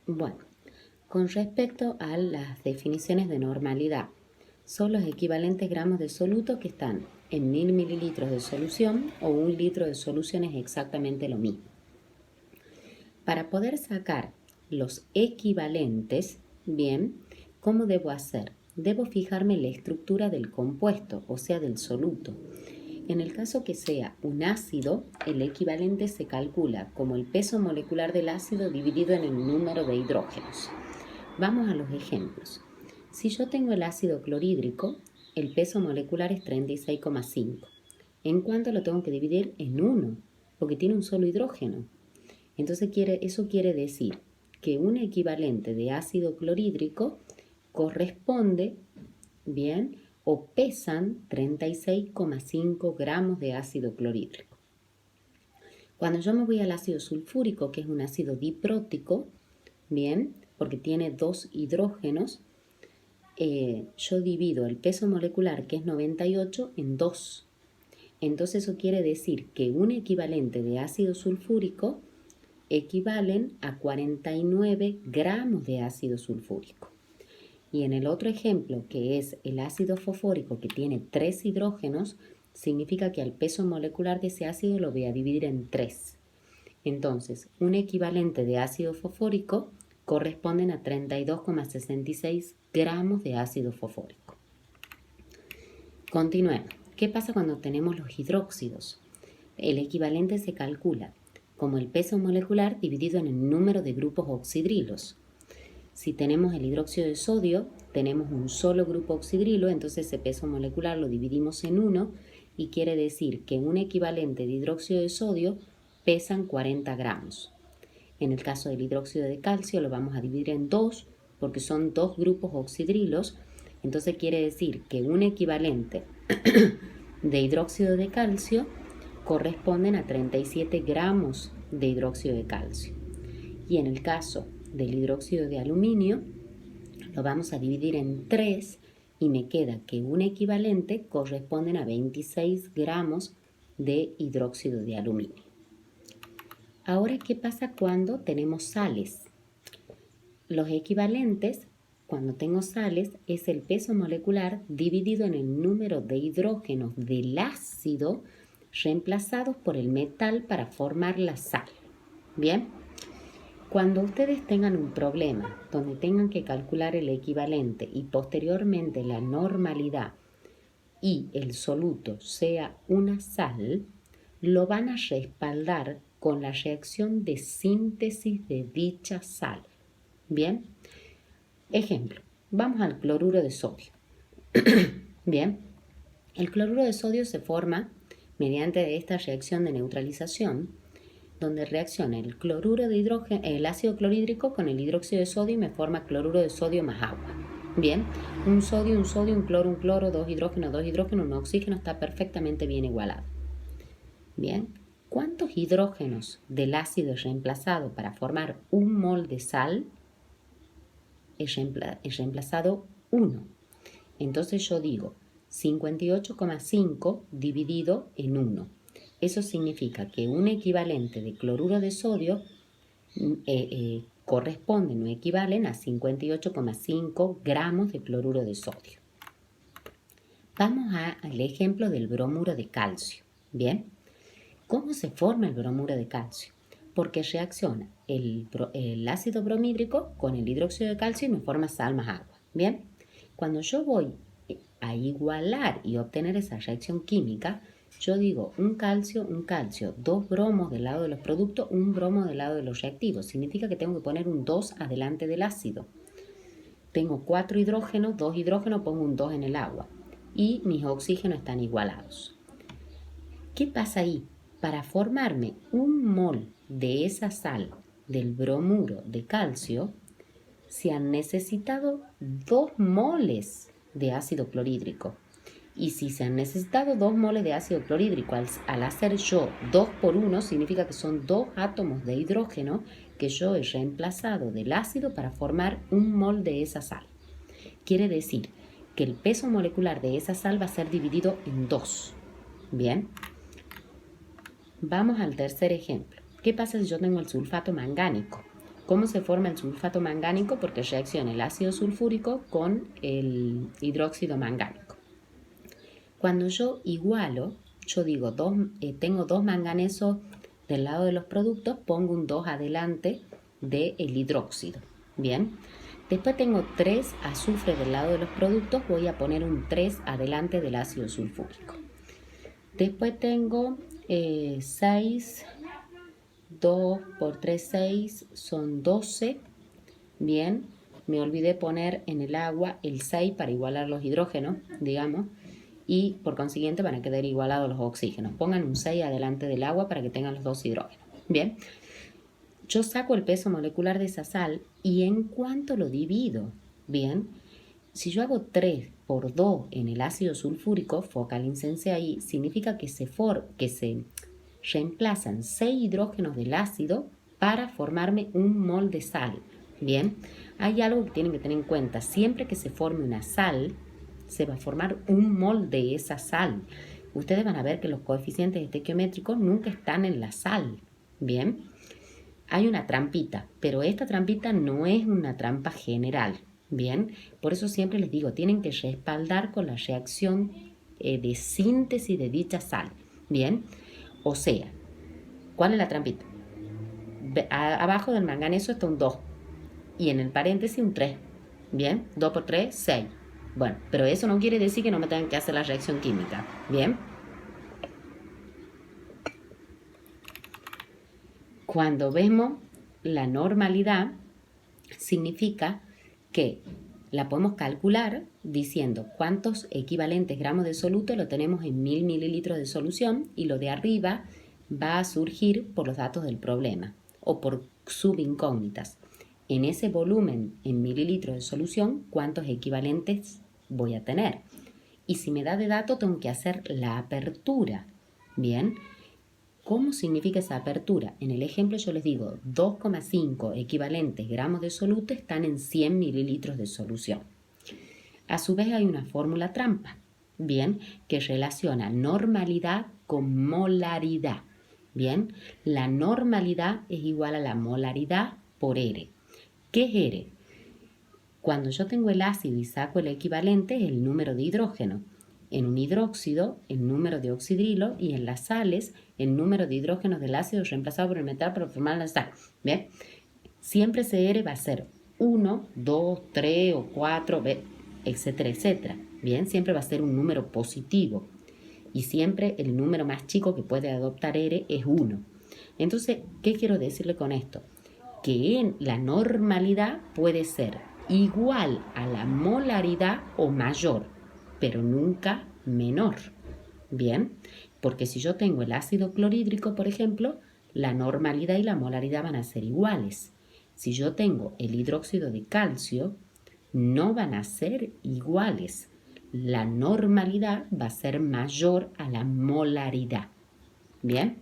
Bueno, con respecto a las definiciones de normalidad, son los equivalentes gramos de soluto que están en 1000 mililitros de solución o 1 litro de solución es exactamente lo mismo. Para poder sacar los equivalentes, bien, ¿cómo debo hacer? Debo fijarme en la estructura del compuesto, o sea, del soluto. En el caso que sea un ácido, el equivalente se calcula como el peso molecular del ácido dividido en el número de hidrógenos. Vamos a los ejemplos. Si yo tengo el ácido clorhídrico, el peso molecular es 36,5. ¿En cuánto lo tengo que dividir? En 1, porque tiene un solo hidrógeno. Entonces eso quiere decir que un equivalente de ácido clorhídrico corresponde, bien, o pesan 36,5 gramos de ácido clorhídrico. Cuando yo me voy al ácido sulfúrico, que es un ácido diprótico, bien, porque tiene 2 hidrógenos, yo divido el peso molecular, que es 98, en 2. Entonces eso quiere decir que un equivalente de ácido sulfúrico equivalen a 49 gramos de ácido sulfúrico. Y en el otro ejemplo, que es el ácido fosfórico, que tiene 3 hidrógenos, significa que al peso molecular de ese ácido lo voy a dividir en 3. Entonces, un equivalente de ácido fosfórico corresponden a 32,66 gramos de ácido fosfórico. Continuemos. ¿Qué pasa cuando tenemos los hidróxidos? El equivalente se calcula como el peso molecular dividido en el número de grupos oxidrilos. Si tenemos el hidróxido de sodio, tenemos un solo grupo oxidrilo, entonces ese peso molecular lo dividimos en 1 y quiere decir que un equivalente de hidróxido de sodio pesan 40 gramos. En el caso del hidróxido de calcio lo vamos a dividir en 2 porque son 2 grupos oxidrilos, entonces quiere decir que un equivalente de hidróxido de calcio corresponden a 37 gramos de hidróxido de calcio. Y en el caso del hidróxido de aluminio, lo vamos a dividir en 3 y me queda que un equivalente corresponden a 26 gramos de hidróxido de aluminio. Ahora, ¿qué pasa cuando tenemos sales? Los equivalentes, cuando tengo sales, es el peso molecular dividido en el número de hidrógenos del ácido reemplazados por el metal para formar la sal. Bien, cuando ustedes tengan un problema donde tengan que calcular el equivalente y posteriormente la normalidad y el soluto sea una sal, lo van a respaldar con la reacción de síntesis de dicha sal. Bien, ejemplo, vamos al cloruro de sodio. Bien, el cloruro de sodio se forma mediante esta reacción de neutralización, donde reacciona el cloruro de hidrógeno, el ácido clorhídrico con el hidróxido de sodio y me forma cloruro de sodio más agua. Bien, un sodio, un cloro, dos hidrógenos, un oxígeno, está perfectamente bien igualado. Bien, ¿cuántos hidrógenos del ácido es reemplazado para formar un mol de sal? Es reemplazado 1. Entonces yo digo 58,5 dividido en 1. Eso significa que un equivalente de cloruro de sodio corresponden o equivalen a 58,5 gramos de cloruro de sodio. Vamos al ejemplo del bromuro de calcio. Bien, ¿cómo se forma el bromuro de calcio? Porque reacciona el ácido bromídrico con el hidróxido de calcio y me forma sal más agua. Bien, cuando yo voy a igualar y obtener esa reacción química, yo digo un calcio, 2 bromos del lado de los productos, un bromo del lado de los reactivos. Significa que tengo que poner un 2 adelante del ácido. Tengo 4 hidrógenos, 2 hidrógenos, pongo un 2 en el agua. Y mis oxígenos están igualados. ¿Qué pasa ahí? Para formarme un mol de esa sal del bromuro de calcio, se han necesitado 2 moles de ácido clorhídrico. Y si se han necesitado 2 moles de ácido clorhídrico, al hacer yo 2 por 1, significa que son 2 átomos de hidrógeno que yo he reemplazado del ácido para formar un mol de esa sal. Quiere decir que el peso molecular de esa sal va a ser dividido en 2. Bien. Vamos al tercer ejemplo. ¿Qué pasa si yo tengo el sulfato mangánico? ¿Cómo se forma el sulfato mangánico? Porque reacciona el ácido sulfúrico con el hidróxido mangánico. Cuando yo igualo, yo digo, tengo 2 manganesos del lado de los productos, pongo un 2 adelante del hidróxido. Bien. Después tengo 3 azufre del lado de los productos, voy a poner un 3 adelante del ácido sulfúrico. Después tengo 6, 2 por 3, 6, son 12. Bien, me olvidé poner en el agua el 6 para igualar los hidrógenos, digamos, y por consiguiente van a quedar igualados los oxígenos. Pongan un 6 adelante del agua para que tengan los 2 hidrógenos. Bien, yo saco el peso molecular de esa sal y en cuanto lo divido, bien, si yo hago 3 por 2 en el ácido sulfúrico, focalícense ahí, significa que se reemplazan 6 hidrógenos del ácido para formarme un mol de sal. Bien, hay algo que tienen que tener en cuenta. Siempre que se forme una sal, se va a formar un mol de esa sal. Ustedes van a ver que los coeficientes estequiométricos nunca están en la sal. Bien, hay una trampita, pero esta trampita no es una trampa general. Bien, por eso siempre les digo, tienen que respaldar con la reacción de síntesis de dicha sal. Bien, o sea, ¿cuál es la trampita? Abajo del manganeso está un 2 y en el paréntesis un 3. Bien, 2 por 3, 6. Bueno, pero eso no quiere decir que no me tengan que hacer la reacción química. Bien. Cuando vemos la normalidad, significa que la podemos calcular diciendo cuántos equivalentes gramos de soluto lo tenemos en 1000 mililitros de solución y lo de arriba va a surgir por los datos del problema o por subincógnitas. En ese volumen en mililitros de solución, ¿cuántos equivalentes voy a tener? Y si me da de dato, tengo que hacer la apertura. Bien, ¿cómo significa esa apertura? En el ejemplo yo les digo 2,5 equivalentes gramos de soluto están en 100 mililitros de solución. A su vez hay una fórmula trampa, bien, que relaciona normalidad con molaridad. Bien, la normalidad es igual a la molaridad por R. ¿Qué es R? Cuando yo tengo el ácido y saco el equivalente es el número de hidrógeno. En un hidróxido, el número de oxidrilo, y en las sales, el número de hidrógenos del ácido reemplazado por el metal para formar la sal. ¿Bien? Siempre ese R va a ser 1, 2, 3 o 4, etcétera, etcétera. Bien, siempre va a ser un número positivo. Y siempre el número más chico que puede adoptar R es 1. Entonces, ¿qué quiero decirle con esto? Que en la normalidad puede ser igual a la molaridad o mayor, pero nunca menor. Bien, porque si yo tengo el ácido clorhídrico, por ejemplo, la normalidad y la molaridad van a ser iguales. Si yo tengo el hidróxido de calcio, no van a ser iguales. La normalidad va a ser mayor a la molaridad. Bien.